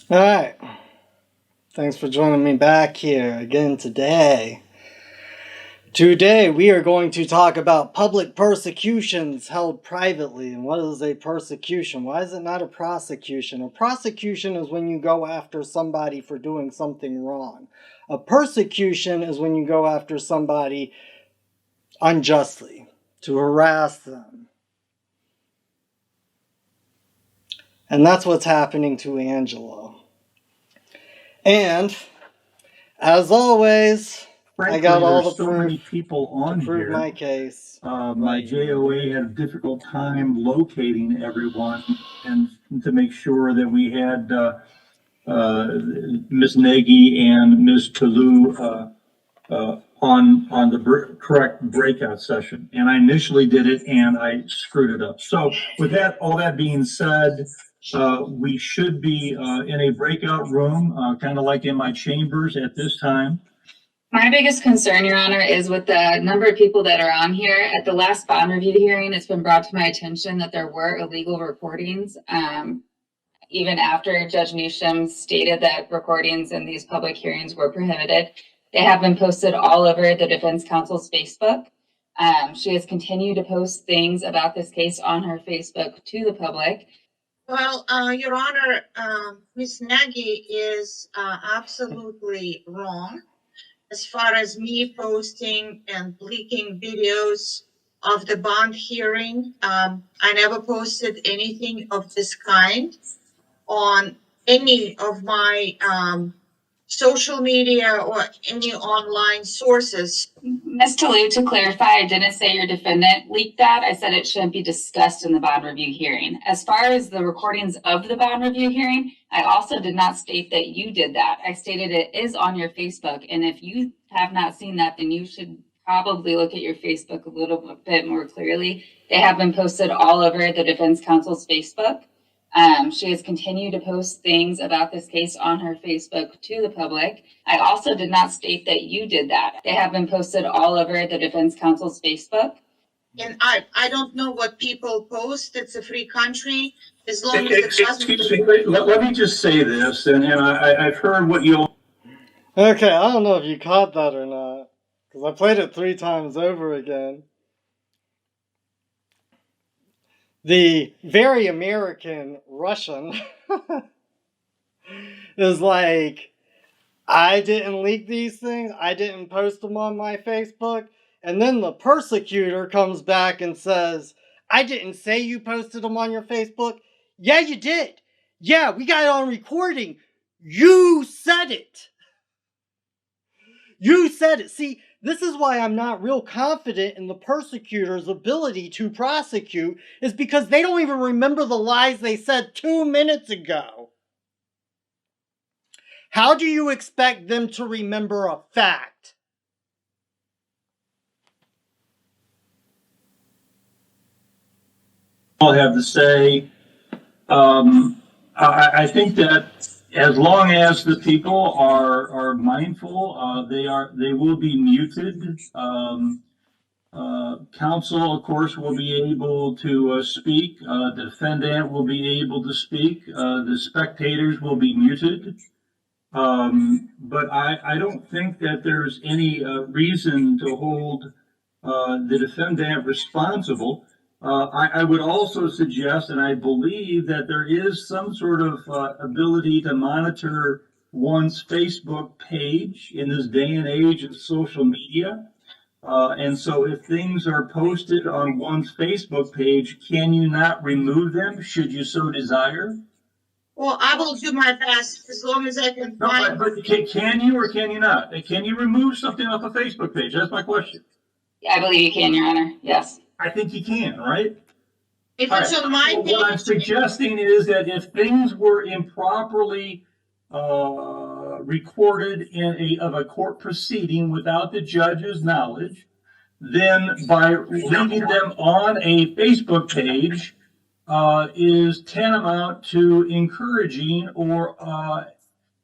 All right. Thanks for joining me back here again today. Today we are going to talk about public persecutions held privately. And what is a persecution? Why is it not a prosecution? A prosecution is when you go after somebody for doing something wrong. A persecution is when you go after somebody unjustly, to harass them. And that's what's happening to Angelo. And, as always, Frankly, I got all the there's so proof many people on to prove here. my case. My JOA had a difficult time locating everyone and to make sure that we had Ms. Nagy and Ms. Toulouse on the correct breakout session. And I initially did it and I screwed it up. So with that, all that being said, we should be in a breakout room, kind of like in my chambers at this time. My biggest concern, Your Honor, is with the number of people that are on here. At the last bond review hearing, it's been brought to my attention that there were illegal recordings. Even after Judge Newsham stated that recordings in these public hearings were prohibited, they have been posted all over the defense counsel's Facebook. She has continued to post things about this case on her Facebook to the public. Well, Your Honor, Ms. Nagy is absolutely wrong. As far as me posting and leaking videos of the bond hearing, I never posted anything of this kind on any of my social media or any online sources. Ms. Toulouse, to clarify, I didn't say your defendant leaked that. I said it shouldn't be discussed in the bond review hearing. As far as the recordings of the bond review hearing, I also did not state that you did that. I stated it is on your Facebook. And if you have not seen that, then you should probably look at your Facebook a little bit more clearly. They have been posted all over the defense counsel's Facebook. She has continued to post things about this case on her Facebook to the public. I also did not state that you did that. They have been posted all over the defense counsel's Facebook. And I don't know what people post. It's a free country. As long as it doesn't. Excuse me, let me just say this, and I've heard what you. Okay, I don't know if you caught that or not, because I played it 3 times over again. The very American Russian is like, I didn't leak these things, I didn't post them on my Facebook, and then the persecutor comes back and says, I didn't say you posted them on your Facebook. Yeah, you did. Yeah, we got it on recording. You said it. You said it. See, this is why I'm not real confident in the persecutor's ability to prosecute, is because they don't even remember the lies they said 2 minutes ago. How do you expect them to remember a fact? I'll have to say, I think that as long as the people are mindful, they will be muted. Counsel, of course, will be able to speak. The defendant will be able to speak. The spectators will be muted. But I don't think that there's any reason to hold the defendant responsible. I would also suggest, and I believe that there is some sort of ability to monitor one's Facebook page in this day and age of social media. And so if things are posted on one's Facebook page, can you not remove them should you so desire? Well, I will do my best as long as I can No, find. but can you or can you not? Can you remove something off a Facebook page? That's my question. I believe you can, Your Honor. Yes. I think you can, right? If it's on my page. What I'm suggesting is that if things were improperly recorded in a court proceeding without the judge's knowledge, then by leaving them on a Facebook page is tantamount to encouraging or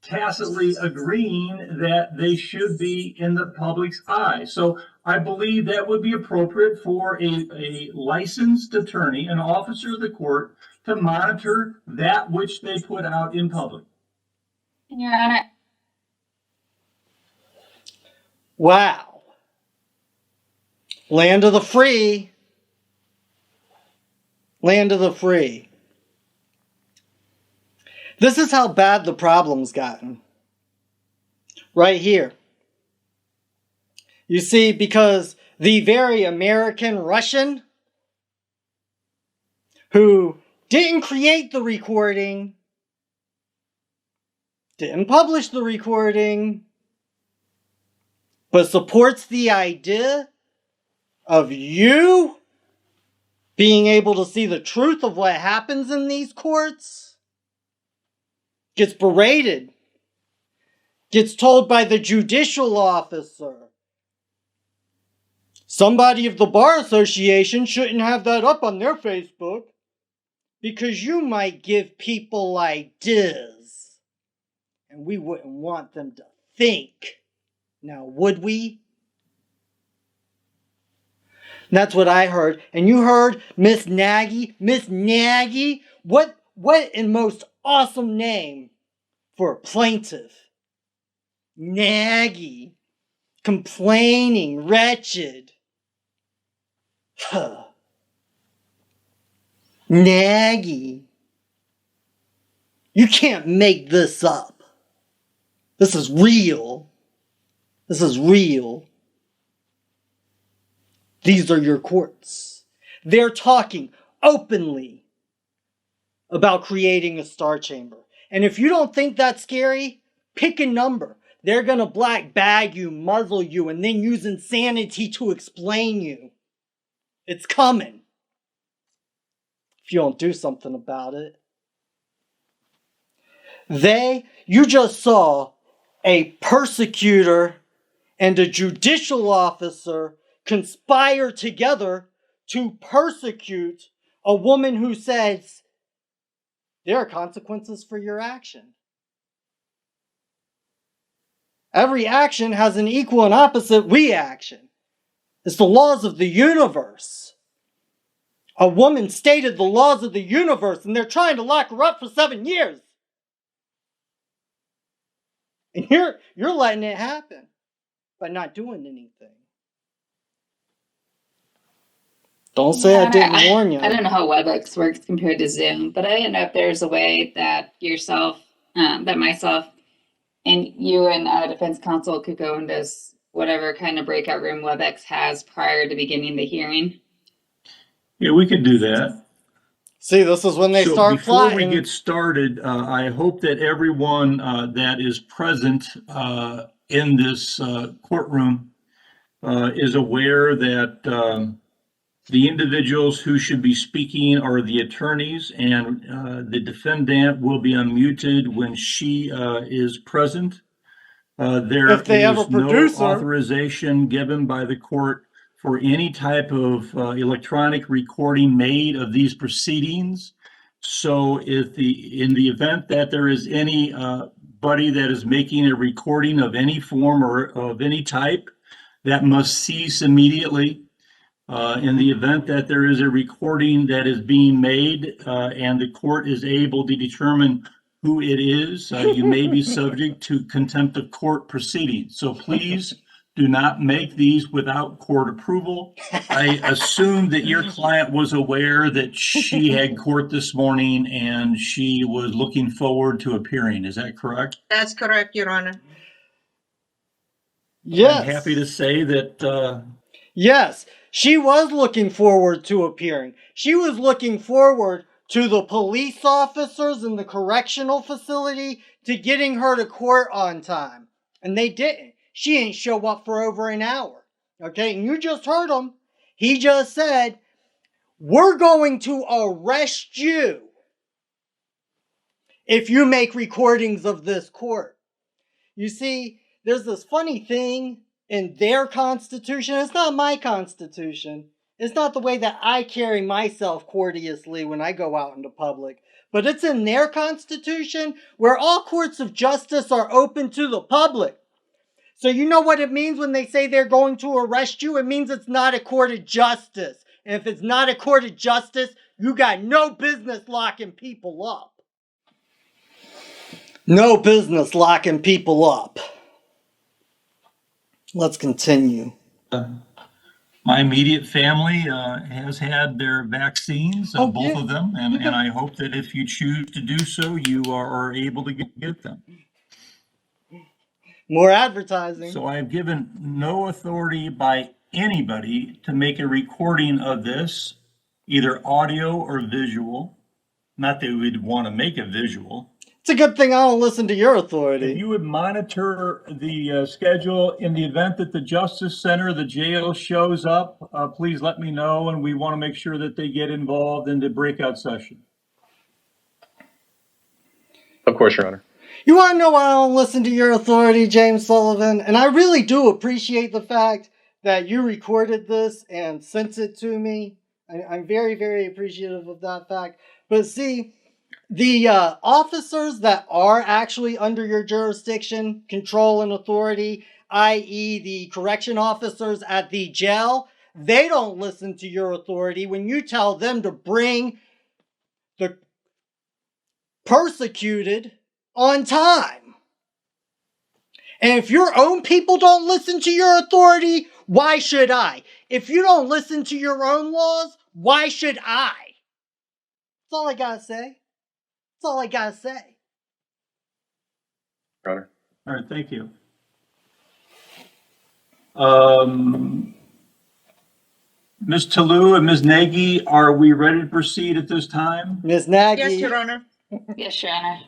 tacitly agreeing that they should be in the public's eye. So I believe that would be appropriate for a licensed attorney, an officer of the court, to monitor that which they put out in public. Your Honor, Wow. Land of the free. Land of the free. This is how bad the problem's gotten. Right here. You see, because the very American Russian who didn't create the recording, didn't publish the recording, but supports the idea of you being able to see the truth of what happens in these courts, gets berated, gets told by the judicial officer, somebody of the Bar Association shouldn't have that up on their Facebook because you might give people ideas and we wouldn't want them to think. Now, would we? And that's what I heard. And you heard Miss Nagy. Miss Nagy, what in most awesome name for a plaintiff? Nagy. Complaining, wretched. Nagy. You can't make this up. This is real. This is real. These are your courts. They're talking openly about creating a star chamber. And if you don't think that's scary, pick a number. They're going to black bag you, muzzle you, and then use insanity to explain you. It's coming. If you don't do something about it. You just saw a persecutor and a judicial officer conspire together to persecute a woman who says there are consequences for your action. Every action has an equal and opposite reaction. It's the laws of the universe. A woman stated the laws of the universe and they're trying to lock her up for 7 years. And you're letting it happen by not doing anything. Don't say I didn't warn you. I don't know how WebEx works compared to Zoom, but I didn't know if there's a way that myself and you and defense counsel could go into whatever kind of breakout room WebEx has prior to beginning the hearing. Yeah, we could do that. See, this is when they start before plotting. we get started, I hope that everyone that is present in this courtroom is aware that the individuals who should be speaking are the attorneys, and the defendant will be unmuted when she is present. There If they ever is no produce her. authorization given by the court for any type of electronic recording made of these proceedings. So in the event that there is anybody that is making a recording of any form or of any type, that must cease immediately. In the event that there is a recording that is being made and the court is able to determine who it is, you may be subject to contempt of court proceedings. So please do not make these without court approval. I assume that your client was aware that she had court this morning and she was looking forward to appearing. Is that correct? That's correct, Your Honor. Yes. I'm happy to say that. Yes, she was looking forward to appearing. She was looking forward to the police officers in the correctional facility to getting her to court on time. And they didn't. She didn't show up for over an hour. Okay, and you just heard him. He just said, we're going to arrest you if you make recordings of this court. You see, there's this funny thing in their constitution. It's not my constitution. It's not the way that I carry myself courteously when I go out into public. But it's in their constitution where all courts of justice are open to the public. So you know what it means when they say they're going to arrest you? It means it's not a court of justice. And if it's not a court of justice, you got no business locking people up. No business locking people up. Let's continue. My immediate family has had their vaccines, Oh, both yeah. of them, and I hope that if you choose to do so, you are able to get them. More advertising. So I have given no authority by anybody to make a recording of this, either audio or visual. Not that we'd want to make a visual. It's a good thing I don't listen to your If authority. you would monitor the schedule in the event that the Justice Center, the jail shows up, please let me know, and we want to make sure that they get involved in the breakout session. Of course, Your Honor. You want to know why I don't listen to your authority, James Sullivan? And I really do appreciate the fact that you recorded this and sent it to me. I'm very, very appreciative of that fact. But see, the officers that are actually under your jurisdiction, control, and authority, i.e. the correction officers at the jail, they don't listen to your authority when you tell them to bring the persecuted on time. And if your own people don't listen to your authority, why should I? If you don't listen to your own laws, why should I? That's all I gotta say. That's all I gotta say. Your Honor. All right, thank you. Ms. Toulouse and Ms. Nagy, are we ready to proceed at this time? Ms. Nagy. Yes, Your Honor. Yes, Your Honor.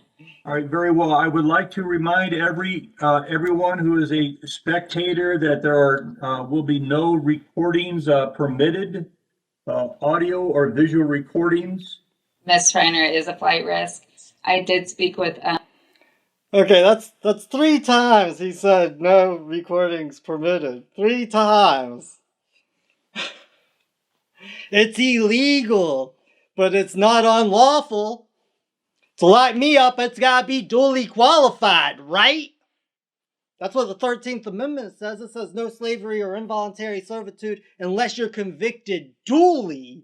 All right, very well. I would like to remind everyone who is a spectator that there will be no recordings permitted, audio or visual recordings. Ms. Freiner is a flight risk. I did speak with Okay, that's 3 times he said no recordings permitted. 3 times. It's illegal, but it's not unlawful. To lock me up, it's gotta be duly qualified, right? That's what the 13th Amendment says. It says no slavery or involuntary servitude unless you're convicted duly.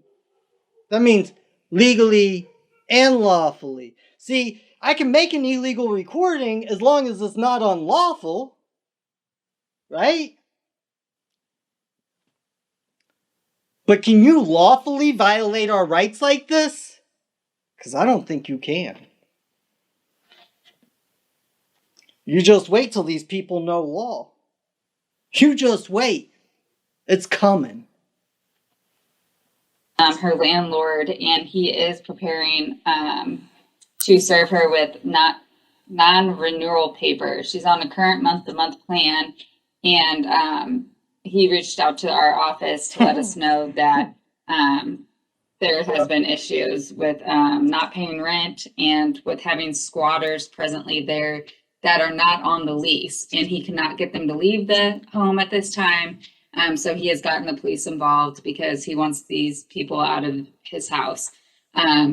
That means legally and lawfully. See, I can make an illegal recording as long as it's not unlawful, right? But can you lawfully violate our rights like this? Because I don't think you can. You just wait till these people know law. You just wait. It's coming. her landlord, and he is preparing to serve her with non-renewal papers. She's on a current month-to-month plan, and he reached out to our office to let us know that there has been issues with not paying rent and with having squatters presently there that are not on the lease, and he cannot get them to leave the home at this time. So he has gotten the police involved because he wants these people out of his house.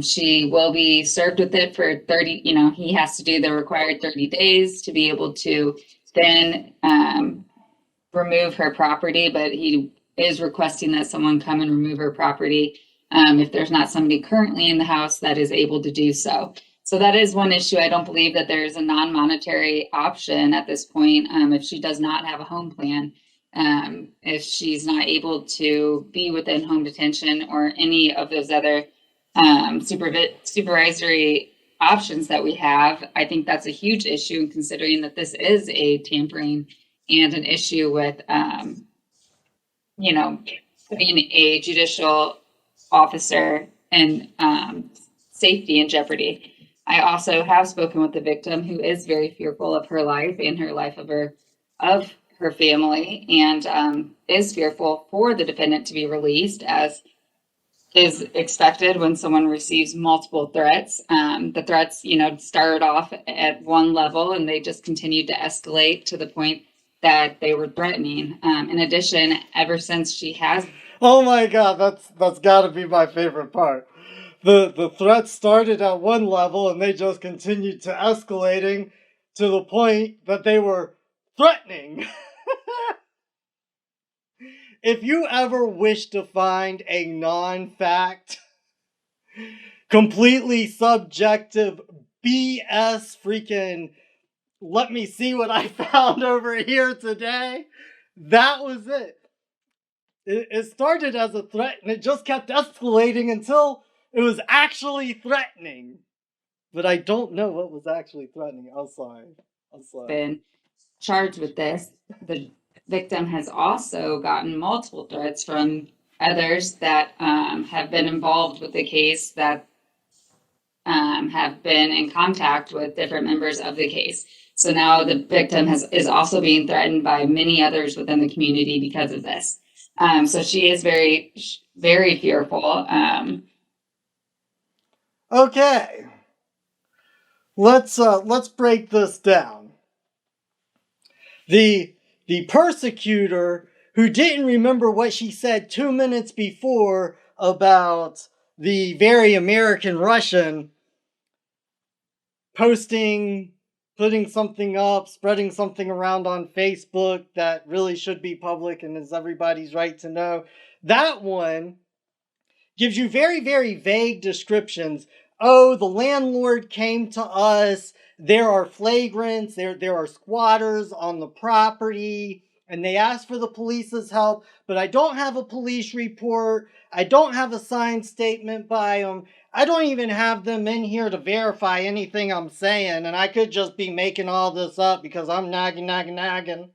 She will be served with it for 30, he has to do the required 30 days to be able to then remove her property, but he is requesting that someone come and remove her property if there's not somebody currently in the house that is able to do so. So that is one issue. I don't believe that there's a non-monetary option at this point if she does not have a home plan. If she's not able to be within home detention or any of those other supervisory options that we have, I think that's a huge issue, considering that this is a tampering and an issue with, putting a judicial officer and safety in jeopardy. I also have spoken with the victim, who is very fearful of her life and her life of her family, and is fearful for the defendant to be released, as is expected when someone receives multiple threats. The threats, started off at one level and they just continued to escalate to the point that they were threatening. In addition, ever since she has... Oh my God, that's gotta be my favorite part. The threats started at one level and they just continued to escalating to the point that they were threatening. If you ever wish to find a non-fact, completely subjective BS freaking let me see what I found over here today. That was it. It started as a threat and it just kept escalating until it was actually threatening. But I don't know what was actually threatening. I'm sorry. Been charged with this. The victim has also gotten multiple threats from others that have been involved with the case, that have been in contact with different members of the case. So now the victim is also being threatened by many others within the community because of this. So she is very, very fearful. Okay. Let's break this down. The persecutor who didn't remember what she said 2 minutes before about the very American Russian posting, putting something up, spreading something around on Facebook that really should be public and is everybody's right to know. That one gives you very, very vague descriptions. Oh, the landlord came to us. There are flagrants. There are squatters on the property. And they asked for the police's help. But I don't have a police report. I don't have a signed statement by them. I don't even have them in here to verify anything I'm saying. And I could just be making all this up because I'm nagging.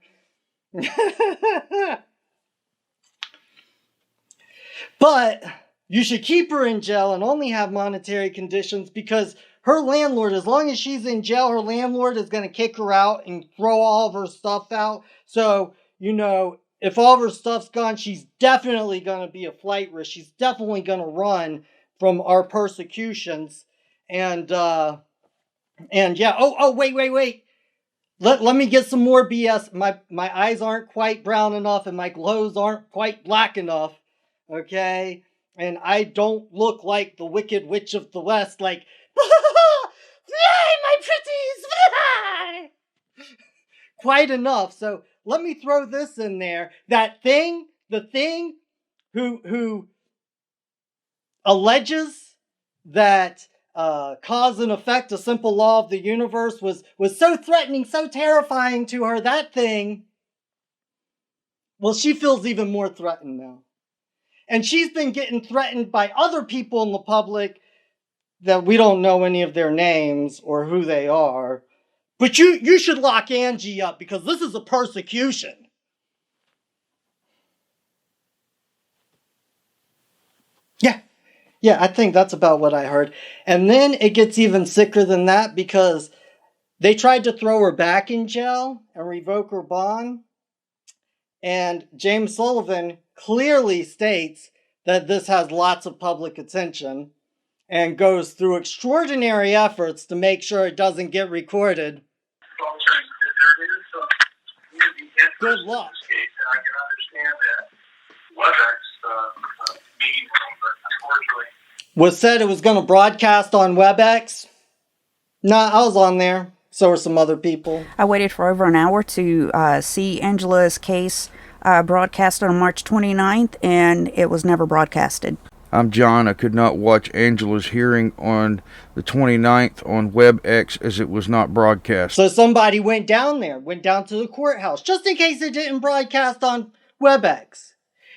But you should keep her in jail and only have monetary conditions because her landlord, as long as she's in jail, her landlord is going to kick her out and throw all of her stuff out. So, if all of her stuff's gone, she's definitely going to be a flight risk. She's definitely going to run from our persecutions. And yeah. Wait. Let me get some more BS. My eyes aren't quite brown enough and my clothes aren't quite black enough. Okay? And I don't look like the Wicked Witch of the West, like, fly, my pretties, fly! Quite enough. So let me throw this in there. The thing who alleges that cause and effect, a simple law of the universe, was so threatening, so terrifying to her, that thing, well, she feels even more threatened now. And she's been getting threatened by other people in the public that we don't know any of their names or who they are. But you should lock Angie up because this is a persecution. Yeah, I think that's about what I heard. And then it gets even sicker than that because they tried to throw her back in jail and revoke her bond. And James Sullivan clearly states that this has lots of public attention and goes through extraordinary efforts to make sure it doesn't get recorded. Good luck. I can understand that WebEx meeting, but unfortunately, Was said it was going to broadcast on WebEx. Nah, I was on there. So were some other people. I waited for over an hour to see Angela's case broadcast on March 29th, and it was never broadcasted. I'm John. I could not watch Angela's hearing on the 29th on WebEx as it was not broadcast. So somebody went down to the courthouse, just in case it didn't broadcast on WebEx.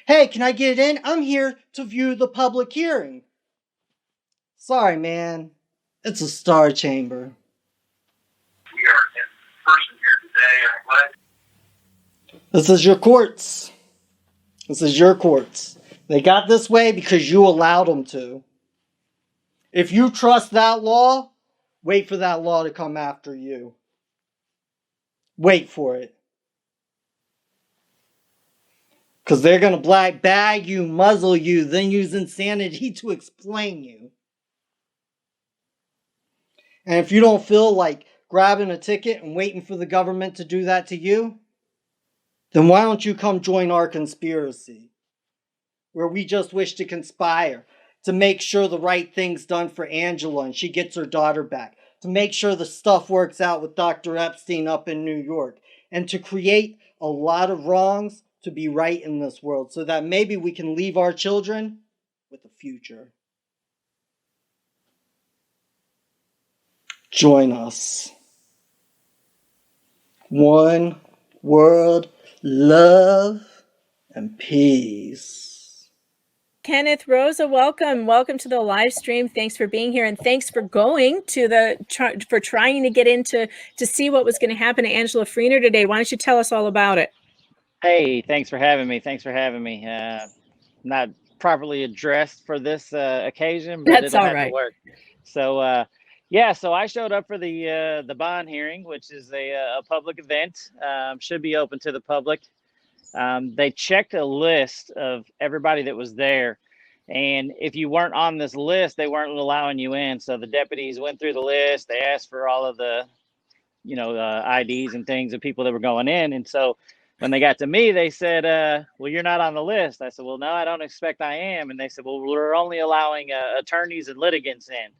Hey, can I get in? I'm here to view the public hearing. Sorry, man. It's a star chamber. we are in person here today. I'm glad. This is your courts. This is your courts. They got this way because you allowed them to. If you trust that law, wait for that law to come after you. Wait for it. Because they're going to bag you, muzzle you, then use insanity to explain you. And if you don't feel like grabbing a ticket and waiting for the government to do that to you, then why don't you come join our conspiracy? Where we just wish to conspire to make sure the right thing's done for Angela and she gets her daughter back. To make sure the stuff works out with Dr. Epstein up in New York. And to create a lot of wrongs to be right in this world. So that maybe we can leave our children with a future. join us. One world, love, and peace. Kenneth, Rosa, welcome. Welcome to the live stream. Thanks for being here, and thanks for going to for trying to get into to see what was going to happen to Angela Freiner today. Why don't you tell us all about it? Hey, thanks for having me. Not properly addressed for this occasion, but That's it'll all have to right. work. So, so I showed up for the bond hearing, which is a public event. Should be open to the public. They checked a list of everybody that was there, and if you weren't on this list, they weren't allowing you in. So the deputies went through the list. They asked for all of the, IDs and things of people that were going in, and so when they got to me, they said, well, you're not on the list. I said, well, no, I don't expect I am. And they said, well, we're only allowing attorneys and litigants in.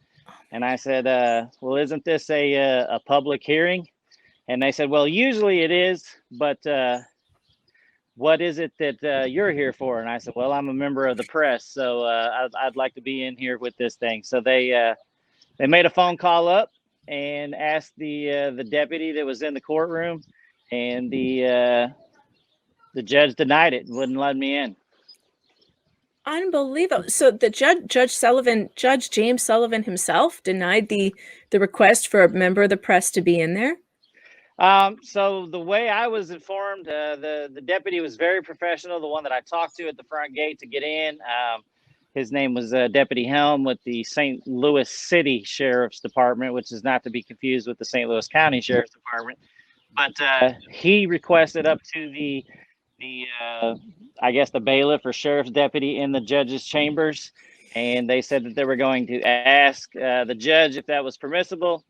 And I said, well, isn't this a public hearing? And they said, well, usually it is, but what is it that you're here for? And I said, well, I'm a member of the press, so I'd like to be in here with this thing. So they made a phone call up and asked the deputy that was in the courtroom, and the judge denied it and wouldn't let me in. Unbelievable. So the Judge James Sullivan himself denied the request for a member of the press to be in there. So the way I was informed, the deputy was very professional. The one that I talked to at the front gate to get in, his name was Deputy Helm with the St. Louis City Sheriff's Department, which is not to be confused with the St. Louis County Sheriff's Department. But he requested up to the I guess the bailiff or sheriff's deputy in the judge's chambers, and they said that they were going to ask the judge if that was permissible,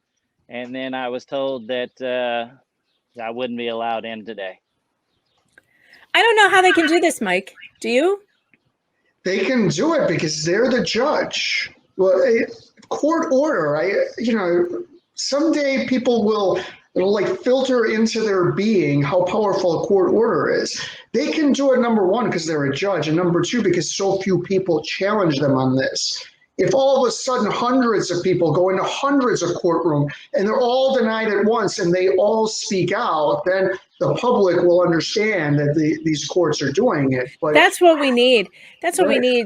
and then I was told that I wouldn't be allowed in today. I don't know how they can do this, Mike. Do you? They can do it because they're the judge. Well, a court order, someday people will, it'll like filter into their being how powerful a court order is. They can do it, number one, because they're a judge, and number two, because so few people challenge them on this. If all of a sudden hundreds of people go into hundreds of courtrooms and they're all denied at once and they all speak out, then the public will understand that these courts are doing it. But that's what we need. That's what we need.